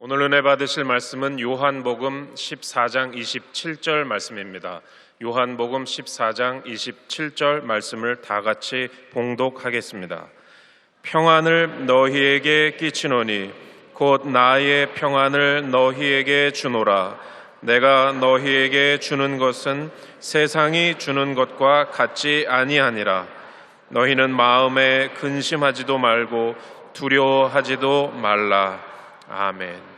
오늘 은혜 받으실 말씀은 요한복음 14장 27절 말씀입니다. 요한복음 14장 27절 말씀을 다 같이 봉독하겠습니다. 평안을 너희에게 끼치노니 곧 나의 평안을 너희에게 주노라. 내가 너희에게 주는 것은 세상이 주는 것과 같지 아니하니라. 너희는 마음에 근심하지도 말고 두려워하지도 말라. 아멘.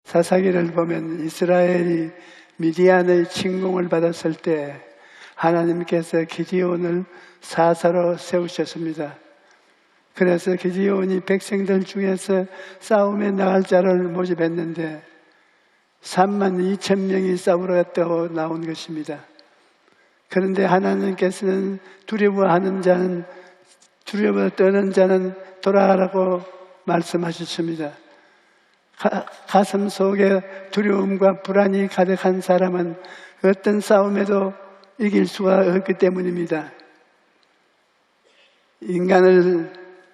사사기를 보면 이스라엘이 미디안의 침공을 받았을 때 하나님께서 기드온을 사사로 세우셨습니다. 그래서 기드온이 백성들 중에서 싸움에 나갈 자를 모집했는데 32,000명이 싸우러 갔다고 나온 것입니다. 그런데 하나님께서는 두려워 떠는 자는 돌아가라고 말씀하셨습니다. 가슴 속에 두려움과 불안이 가득한 사람은 어떤 싸움에도 이길 수가 없기 때문입니다. 인간을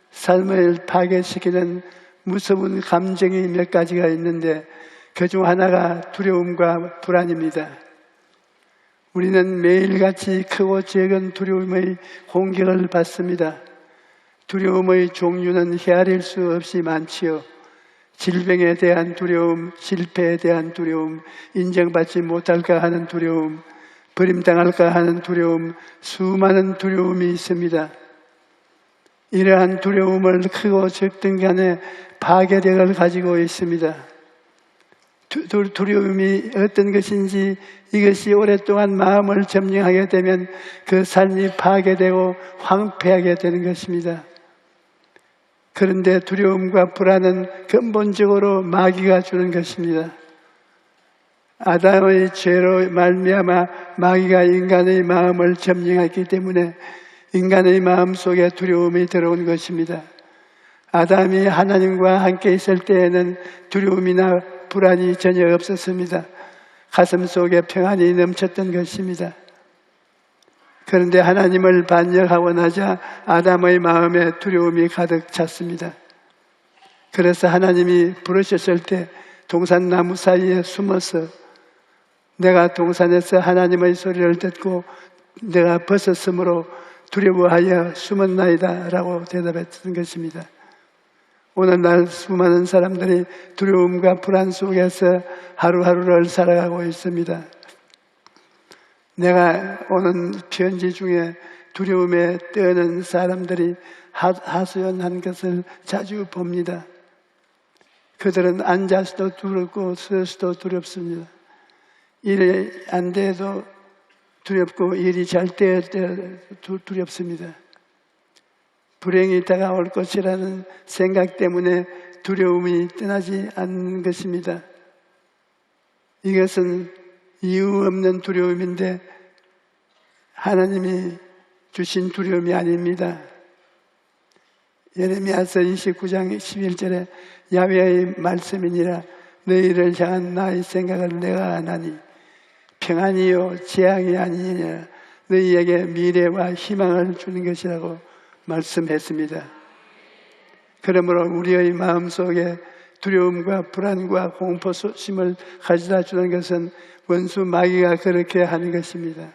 삶을 파괴시키는 무서운 감정이 몇 가지가 있는데 그중 하나가 두려움과 불안입니다. 우리는 매일같이 크고 작은 두려움의 공격을 받습니다. 두려움의 종류는 헤아릴 수 없이 많지요. 질병에 대한 두려움, 실패에 대한 두려움, 인정받지 못할까 하는 두려움, 버림당할까 하는 두려움, 수많은 두려움이 있습니다. 이러한 두려움을 크고 적든 간에 파괴력을 가지고 있습니다. 두려움이 어떤 것인지 이것이 오랫동안 마음을 점령하게 되면 그 삶이 파괴되고 황폐하게 되는 것입니다. 그런데 두려움과 불안은 근본적으로 마귀가 주는 것입니다. 아담의 죄로 말미암아 마귀가 인간의 마음을 점령했기 때문에 인간의 마음 속에 두려움이 들어온 것입니다. 아담이 하나님과 함께 있을 때에는 두려움이나 불안이 전혀 없었습니다. 가슴 속에 평안이 넘쳤던 것입니다. 그런데 하나님을 반역하고 나자 아담의 마음에 두려움이 가득 찼습니다. 그래서 하나님이 부르셨을 때 동산나무 사이에 숨어서 내가 동산에서 하나님의 소리를 듣고 내가 벗었으므로 두려워하여 숨었나이다 라고 대답했던 것입니다. 오늘날 수많은 사람들이 두려움과 불안 속에서 하루하루를 살아가고 있습니다. 내가 오는 편지 중에 두려움에 떠는 사람들이 하소연한 것을 자주 봅니다. 그들은 앉아서도 두렵고 서서도 두렵습니다. 일이 안 돼도 두렵고 일이 잘 돼도 두렵습니다. 불행이 다가올 것이라는 생각 때문에 두려움이 떠나지 않는 것입니다. 이것은 이유 없는 두려움인데 하나님이 주신 두려움이 아닙니다. 예레미야서 29장 11절에 야훼의 말씀이니라 너희를 향한 나의 생각을 내가 아나니 평안이요 재앙이 아니니라 너희에게 미래와 희망을 주는 것이라고 말씀했습니다. 그러므로 우리의 마음속에 두려움과 불안과 공포심을 가져다 주는 것은 원수 마귀가 그렇게 하는 것입니다.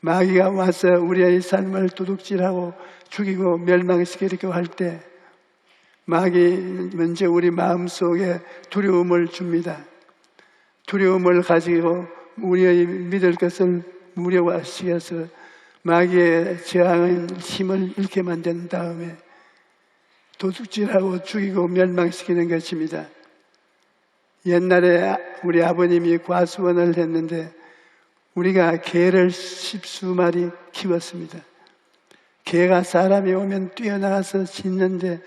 마귀가 와서 우리의 삶을 도둑질하고 죽이고 멸망시키려고 할 때 마귀는 먼저 우리 마음속에 두려움을 줍니다. 두려움을 가지고 우리의 믿을 것을 무력화시켜서 마귀의 저항의 힘을 잃게 만든 다음에 도둑질하고 죽이고 멸망시키는 것입니다. 옛날에 우리 아버님이 과수원을 했는데 우리가 개를 10수마리 키웠습니다. 개가 사람이 오면 뛰어나가서 짖는데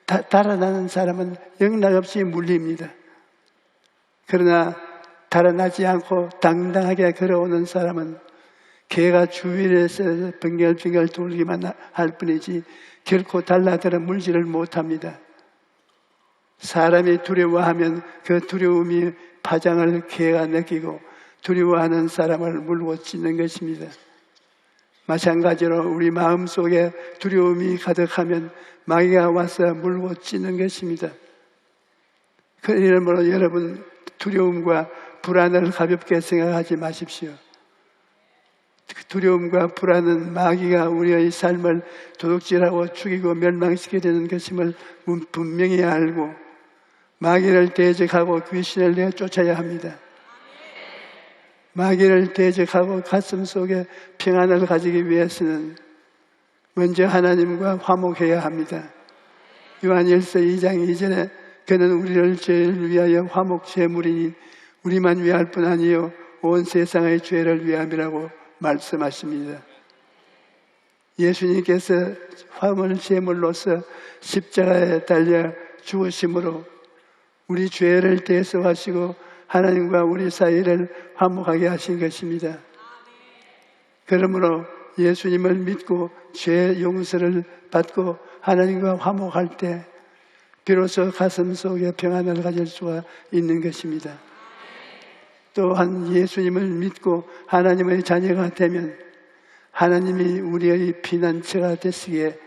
달아나는 사람은 영락없이 물립니다. 그러나 달아나지 않고 당당하게 걸어오는 사람은 개가 주위에서 빙글빙글 돌기만 할 뿐이지 결코 달라들어 물지를 못합니다. 사람이 두려워하면 그 두려움이 파장을 개가 느끼고 두려워하는 사람을 물고 짖는 것입니다. 마찬가지로 우리 마음속에 두려움이 가득하면 마귀가 와서 물고 짖는 것입니다. 그 이름으로 여러분 두려움과 불안을 가볍게 생각하지 마십시오. 두려움과 불안은 마귀가 우리의 삶을 도둑질하고 죽이고 멸망시키게 되는 것임을 분명히 알고 마귀를 대적하고 귀신을 내어 쫓아야 합니다. 마귀를 대적하고 가슴 속에 평안을 가지기 위해서는 먼저 하나님과 화목해야 합니다. 요한일서 2장 2절에 그는 우리를 죄를 위하여 화목 제물이니 우리만 위할 뿐 아니요 온 세상의 죄를 위함이라고 말씀하십니다. 예수님께서 화목 제물로서 십자가에 달려 죽으심으로 우리 죄를 대속하시고 하나님과 우리 사이를 화목하게 하신 것입니다. 그러므로 예수님을 믿고 죄 용서를 받고 하나님과 화목할 때 비로소 가슴 속에 평안을 가질 수가 있는 것입니다. 또한 예수님을 믿고 하나님의 자녀가 되면 하나님이 우리의 피난처가 되시기에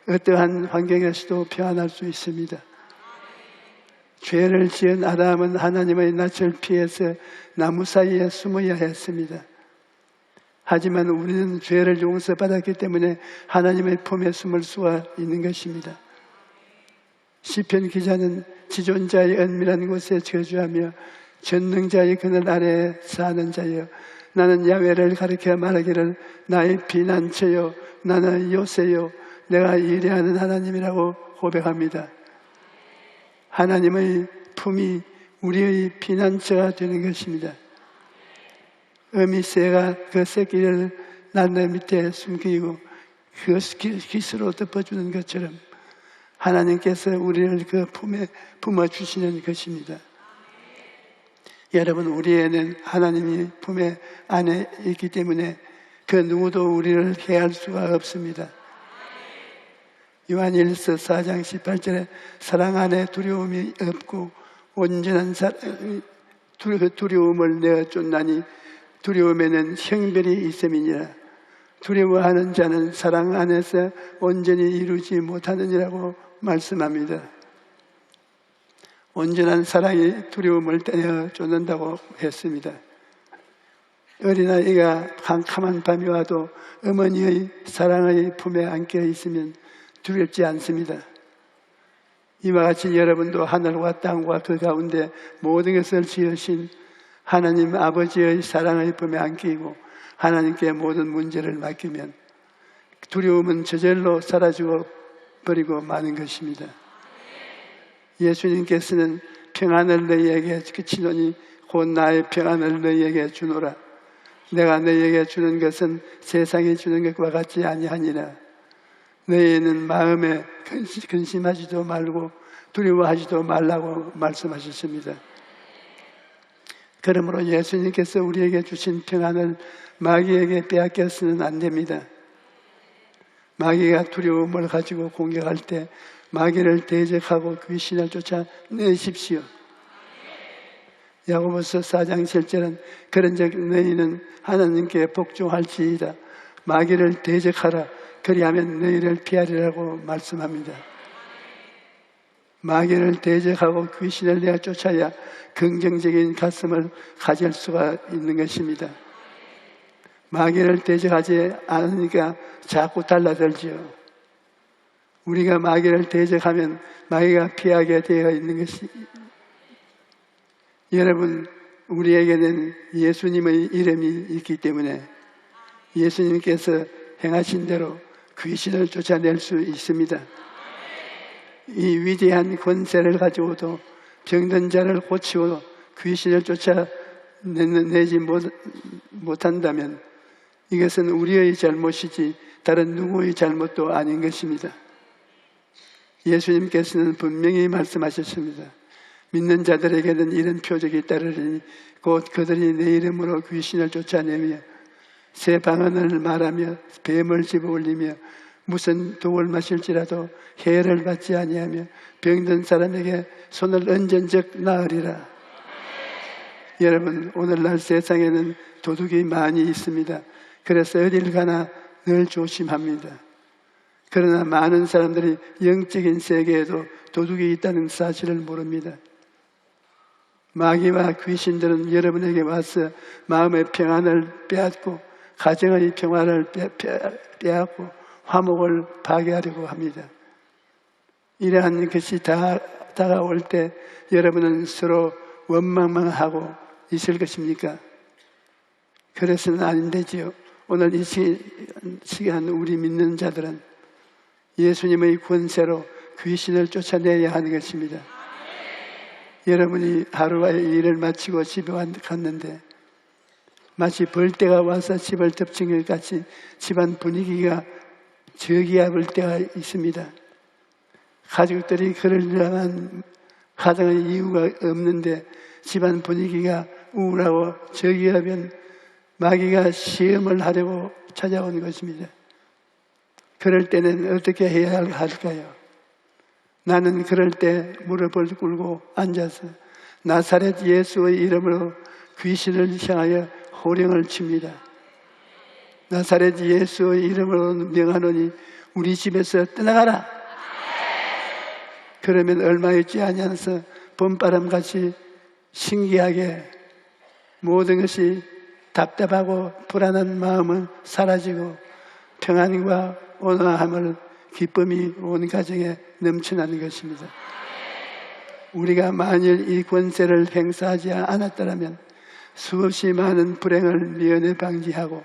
어떠한 환경에서도 평안할 수 있습니다. 죄를 지은 아담은 하나님의 낯을 피해서 나무 사이에 숨어야 했습니다. 하지만 우리는 죄를 용서받았기 때문에 하나님의 품에 숨을 수가 있는 것입니다. 시편 기자는 지존자의 은밀한 곳에 거주하며 전능자의 그늘 아래에 사는 자여 나는 야훼를 가리켜 말하기를 나의 피난처요 나는 요새요 내가 이래하는 하나님이라고 고백합니다. 하나님의 품이 우리의 피난처가 되는 것입니다. 어미새가 그 새끼를 난로 밑에 숨기고 그 깃으로 덮어주는 것처럼 하나님께서 우리를 그 품에 품어주시는 것입니다. 여러분, 우리에는 하나님이 품에 안에 있기 때문에 그 누구도 우리를 해할 수가 없습니다. 요한일서 4장 18절에 사랑 안에 두려움이 없고 온전한 두려움을 내어 쫓나니 두려움에는 형별이 있음이니라. 두려워하는 자는 사랑 안에서 온전히 이루지 못하느니라고 말씀합니다. 온전한 사랑이 두려움을 떼어 쫓는다고 했습니다. 어린아이가 캄캄한 밤이 와도 어머니의 사랑의 품에 안겨 있으면 두렵지 않습니다. 이와 같이 여러분도 하늘과 땅과 그 가운데 모든 것을 지으신 하나님 아버지의 사랑의 품에 안기고 하나님께 모든 문제를 맡기면 두려움은 저절로 사라지고 버리고 마는 것입니다. 예수님께서는 평안을 너희에게 그치노니 곧 나의 평안을 너희에게 주노라. 내가 너희에게 주는 것은 세상이 주는 것과 같지 아니하니라. 너희는 마음에 근심하지도 말고 두려워하지도 말라고 말씀하셨습니다. 그러므로 예수님께서 우리에게 주신 평안을 마귀에게 빼앗겨서는 안 됩니다. 마귀가 두려움을 가지고 공격할 때 마귀를 대적하고 귀신을 쫓아내십시오. 야고보서 4장 7절은 그런즉 너희는 하나님께 복종할지이다. 마귀를 대적하라. 그리하면 너희를 피하리라고 말씀합니다. 마귀를 대적하고 귀신을 내어 쫓아야 긍정적인 가슴을 가질 수가 있는 것입니다. 마귀를 대적하지 않으니까 자꾸 달라들지요. 우리가 마귀를 대적하면 마귀가 피하게 되어 있는 것이 여러분, 우리에게는 예수님의 이름이 있기 때문에 예수님께서 행하신 대로 귀신을 쫓아낼 수 있습니다. 이 위대한 권세를 가지고도 병든 자를 고치고 귀신을 쫓아내지 못한다면 이것은 우리의 잘못이지 다른 누구의 잘못도 아닌 것입니다. 예수님께서는 분명히 말씀하셨습니다. 믿는 자들에게는 이런 표적이 따르리니 곧 그들이 내 이름으로 귀신을 쫓아내며 새 방언을 말하며 뱀을 집어올리며 무슨 독을 마실지라도 해를 받지 아니하며 병든 사람에게 손을 얹은 적 나으리라. 여러분, 오늘날 세상에는 도둑이 많이 있습니다. 그래서 어딜 가나 늘 조심합니다. 그러나 많은 사람들이 영적인 세계에도 도둑이 있다는 사실을 모릅니다. 마귀와 귀신들은 여러분에게 와서 마음의 평안을 빼앗고 가정의 평화를 빼앗고 화목을 파괴하려고 합니다. 이러한 것이 다가올 때 여러분은 서로 원망하고 있을 것입니까? 그래서는 안 되지요. 오늘 이 시간 우리 믿는 자들은 예수님의 권세로 귀신을 쫓아내야 하는 것입니다. 여러분이 하루의 일을 마치고 집에 갔는데 마치 벌떼가 와서 집을 덮친 것 같이 집안 분위기가 저기압을 때가 있습니다. 가족들이 그러려면 가정의 이유가 없는데 집안 분위기가 우울하고 저기압은 마귀가 시험을 하려고 찾아온 것입니다. 그럴 때는 어떻게 해야 할까요? 나는 그럴 때 무릎을 꿇고 앉아서 나사렛 예수의 이름으로 귀신을 향하여 호령을 칩니다. 나사렛 예수의 이름으로 명하노니 우리 집에서 떠나가라. 그러면 얼마 있지 않아서 봄바람같이 신기하게 모든 것이 답답하고 불안한 마음은 사라지고 평안과 온화함을 기쁨이 온 가정에 넘쳐나는 것입니다. 우리가 만일 이 권세를 행사하지 않았더라면 수없이 많은 불행을 미연에 방지하고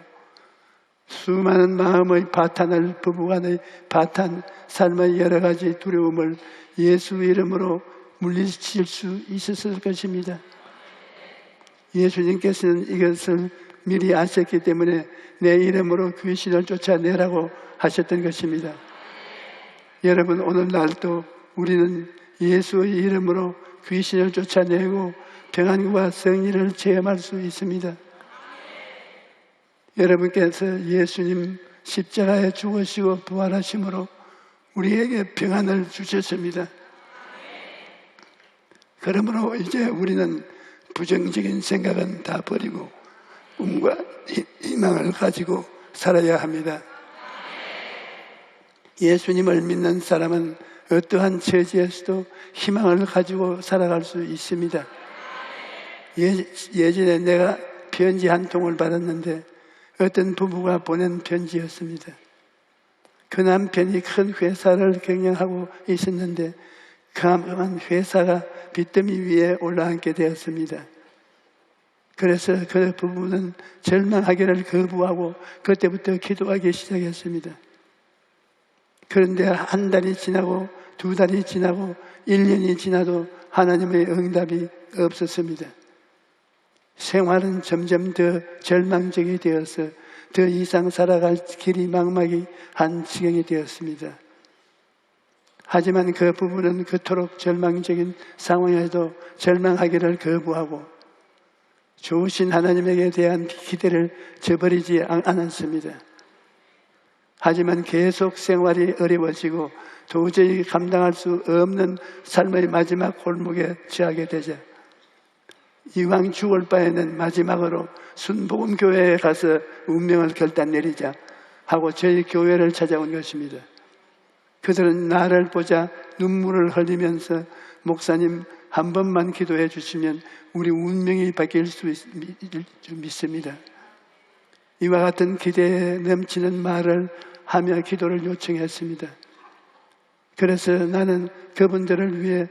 수많은 마음의 파탄을 부부간의 파탄, 삶의 여러 가지 두려움을 예수 이름으로 물리칠 수 있었을 것입니다. 예수님께서는 이것을 미리 아셨기 때문에 내 이름으로 귀신을 쫓아내라고 하셨던 것입니다. 여러분, 오늘날도 우리는 예수의 이름으로 귀신을 쫓아내고 평안과 승리를 체험할 수 있습니다. 여러분께서 예수님 십자가에 죽으시고 부활하심으로 우리에게 평안을 주셨습니다. 그러므로 이제 우리는 부정적인 생각은 다 버리고 꿈과 희망을 가지고 살아야 합니다. 예수님을 믿는 사람은 어떠한 처지에서도 희망을 가지고 살아갈 수 있습니다. 예전에 내가 편지 한 통을 받았는데 어떤 부부가 보낸 편지였습니다. 그 남편이 큰 회사를 경영하고 있었는데 그만 회사가 빚더미 위에 올라앉게 되었습니다. 그래서 그 부부는 절망하기를 거부하고 그때부터 기도하기 시작했습니다. 그런데 한 달이 지나고 두 달이 지나고 1년이 지나도 하나님의 응답이 없었습니다. 생활은 점점 더 절망적이 되어서 더 이상 살아갈 길이 막막한 지경이 되었습니다. 하지만 그 부부는 그토록 절망적인 상황에도 절망하기를 거부하고 좋으신 하나님에게 대한 기대를 저버리지 않았습니다. 하지만 계속 생활이 어려워지고 도저히 감당할 수 없는 삶의 마지막 골목에 처하게 되자 이왕 죽을 바에는 마지막으로 순복음교회에 가서 운명을 결단 내리자 하고 저희 교회를 찾아온 것입니다. 그들은 나를 보자 눈물을 흘리면서 목사님 한 번만 기도해 주시면 우리 운명이 바뀔 수 믿습니다. 이와 같은 기대에 넘치는 말을 하며 기도를 요청했습니다. 그래서 나는 그분들을 위해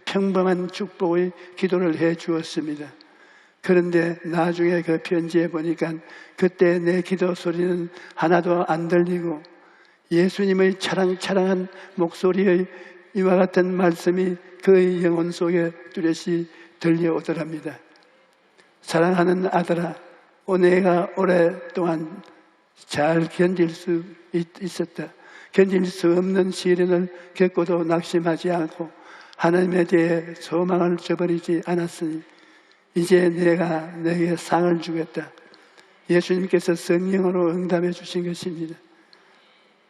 평범한 축복의 기도를 해 주었습니다. 그런데 나중에 그 편지에 보니까 그때 내 기도 소리는 하나도 안 들리고 예수님의 차랑차랑한 목소리의 이와 같은 말씀이 그의 영혼 속에 뚜렷이 들려오더랍니다. 사랑하는 아들아, 내가 오랫동안 잘 견딜 수 있었다. 견딜 수 없는 시련을 겪고도 낙심하지 않고 하나님에 대해 소망을 저버리지 않았으니 이제 내가 너에게 상을 주겠다. 예수님께서 성령으로 응답해 주신 것입니다.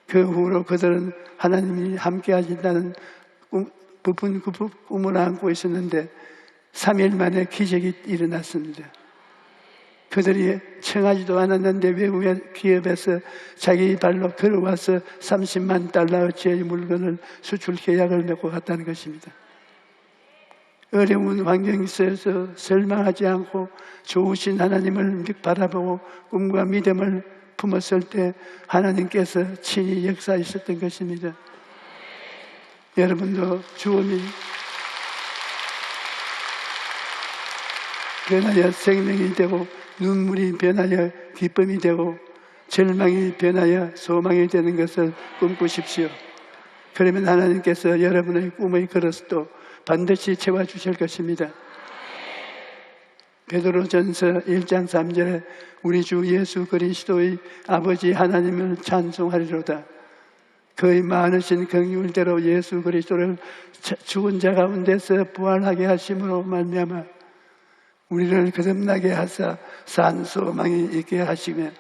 그 후로 그들은 하나님이 함께 하신다는 부푼 꿈을 안고 있었는데 3일 만에 기적이 일어났습니다. 그들이 청하지도 않았는데 외국의 기업에서 자기 발로 걸어와서 30만 달러어치의 물건을 수출 계약을 맺고 갔다는 것입니다. 어려운 환경 속에서 절망하지 않고 좋으신 하나님을 바라보고 꿈과 믿음을 품었을 때 하나님께서 친히 역사하셨던 것입니다. 여러분도 죽음이 변하여 생명이 되고 눈물이 변하여 기쁨이 되고 절망이 변하여 소망이 되는 것을 꿈꾸십시오. 그러면 하나님께서 여러분의 꿈의 그릇도 반드시 채워주실 것입니다. 베드로전서 1장 3절에 우리 주 예수 그리스도의 아버지 하나님을 찬송하리로다. 그의 많으신 긍휼대로 예수 그리스도를 죽은 자 가운데서 부활하게 하심으로 말미암아 우리를 거듭나게 하사 산 소망이 있게 하시며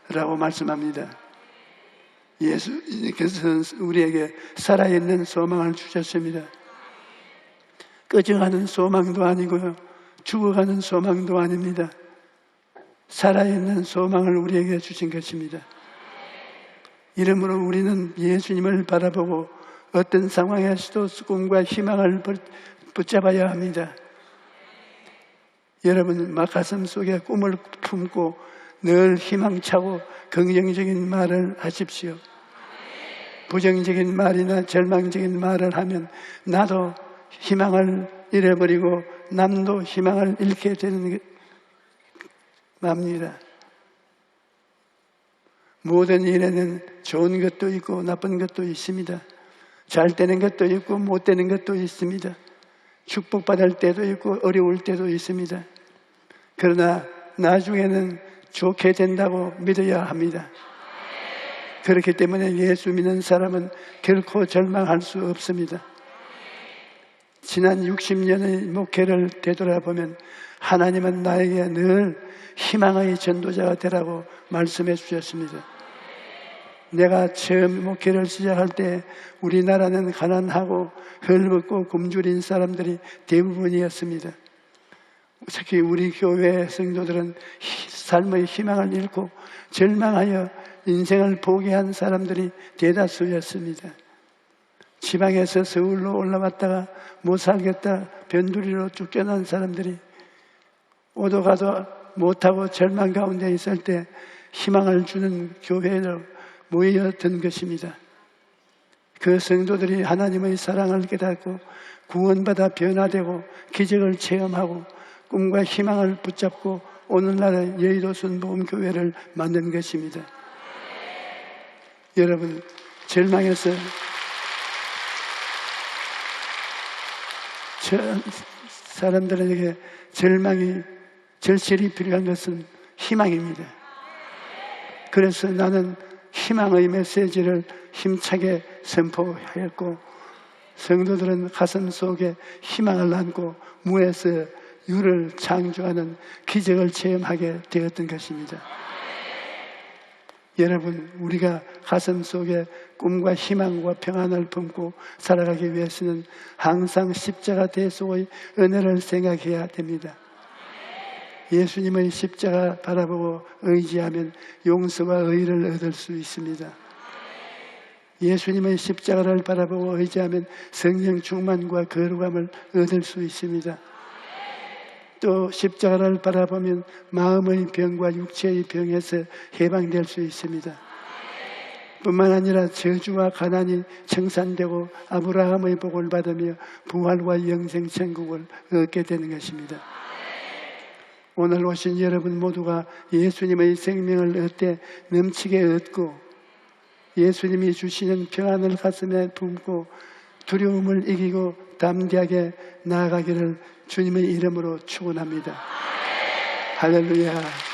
라고 말씀합니다. 예수님께서는 우리에게 살아있는 소망을 주셨습니다. 꺼져가는 소망도 아니고요, 죽어가는 소망도 아닙니다. 살아있는 소망을 우리에게 주신 것입니다. 이러므로 우리는 예수님을 바라보고 어떤 상황에서도 꿈과 희망을 붙잡아야 합니다. 여러분, 가슴 속에 꿈을 품고 늘 희망차고 긍정적인 말을 하십시오. 부정적인 말이나 절망적인 말을 하면 나도 희망을 잃어버리고 남도 희망을 잃게 되는 겁니다. 모든 일에는 좋은 것도 있고 나쁜 것도 있습니다. 잘 되는 것도 있고 못 되는 것도 있습니다. 축복받을 때도 있고 어려울 때도 있습니다. 그러나 나중에는 좋게 된다고 믿어야 합니다. 그렇기 때문에 예수 믿는 사람은 결코 절망할 수 없습니다. 지난 60년의 목회를 되돌아보면 하나님은 나에게 늘 희망의 전도자가 되라고 말씀해 주셨습니다. 내가 처음 목회를 시작할 때 우리나라는 가난하고 헐벗고 굶주린 사람들이 대부분이었습니다. 특히 우리 교회 성도들은 삶의 희망을 잃고 절망하여 인생을 포기한 사람들이 대다수였습니다. 지방에서 서울로 올라왔다가 못 살겠다 변두리로 쫓겨난 사람들이 오도 가도 못하고 절망 가운데 있을 때 희망을 주는 교회로 모여든 것입니다. 그 성도들이 하나님의 사랑을 깨닫고 구원받아 변화되고 기적을 체험하고 꿈과 희망을 붙잡고 오늘날의 여의도 순복음교회를 만든 것입니다. 여러분, 절망에서 사람들에게 절실히 필요한 것은 희망입니다. 그래서 나는 희망의 메시지를 힘차게 선포하였고 성도들은 가슴 속에 희망을 안고 무에서 유를 창조하는 기적을 체험하게 되었던 것입니다. 여러분, 우리가 가슴 속에 꿈과 희망과 평안을 품고 살아가기 위해서는 항상 십자가 대속의 은혜를 생각해야 됩니다. 예수님의 십자가 바라보고 의지하면 용서와 의를 얻을 수 있습니다. 예수님의 십자가를 바라보고 의지하면 성령 충만과 거룩함을 얻을 수 있습니다. 또 십자가를 바라보면 마음의 병과 육체의 병에서 해방될 수 있습니다. 뿐만 아니라 저주와 가난이 청산되고 아브라함의 복을 받으며 부활과 영생 천국을 얻게 되는 것입니다. 오늘 오신 여러분 모두가 예수님의 생명을 얻되 넘치게 얻고 예수님이 주시는 평안을 가슴에 품고 두려움을 이기고 담대하게 나아가기를 주님의 이름으로 축원합니다. 할렐루야.